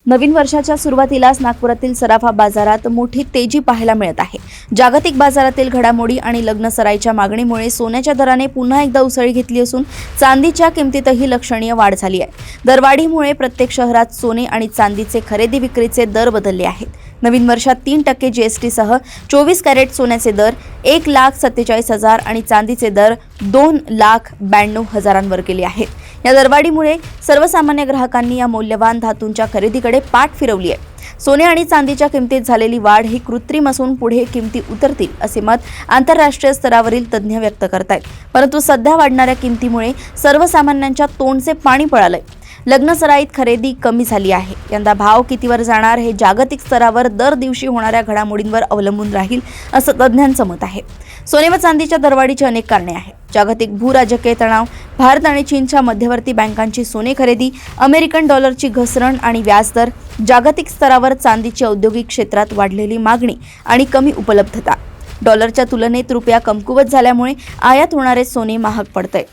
नवीन वर्षाच्या सुरुवातीलाच नागपुरातील सराफा बाजारात मोठी तेजी पाहायला मिळत आहे। जागतिक बाजारातील घडामोडी आणि लग्नसराईच्या मागणीमुळे सोन्याच्या दराने पुन्हा एकदा उसळी घेतली असून चांदीच्या किमतीतही लक्षणीय वाढ झाली आहे। दरवाढीमुळे प्रत्येक शहरात सोने आणि चांदीचे खरेदी विक्रीचे दर बदलले आहेत। नवीन वर्षात 3% जीएसटी सह 24 कॅरेट सोन्याचे दर 1,47,000 आणि चांदीचे दर 2,92,000 गेले आहेत। या दरवाढीमुळे सर्वसामान्य ग्राहकांनी या मौल्यवान धातूंच्या खरेदीकडे पाठ फिरवली आहे। सोने आणि चांदीच्या किमतीत झालेली वाढ ही कृत्रिम असून पुढे किमती उतरतील असे मत आंतरराष्ट्रीय स्तरावरील तज्ज्ञ व्यक्त करतायत। परंतु सध्या वाढणाऱ्या किमतीमुळे सर्वसामान्यांच्या तोंडचे पाणी पळालंय। लग्नसराईत खरेदी कमी झाली आहे। यंदा भाव कितीवर जाणार हे जागतिक स्तरावर दर दिवशी होणाऱ्या घडामोडींवर अवलंबून राहील असं तज्ज्ञांचं मत आहे। सोने व चांदीच्या दरवाढीची अनेक कारणे आहेत। जागतिक भूराजकीय तणाव, भारत आणि चीनच्या मध्यवर्ती बँकांची सोने खरेदी, अमेरिकन डॉलरची घसरण आणि व्याजदर, जागतिक स्तरावर चांदीची औद्योगिक क्षेत्रात वाढलेली मागणी आणि कमी उपलब्धता, डॉलरच्या तुलनेत रुपया कमकुवत झाल्यामुळे आयात होणारे सोने महाग पडतंय।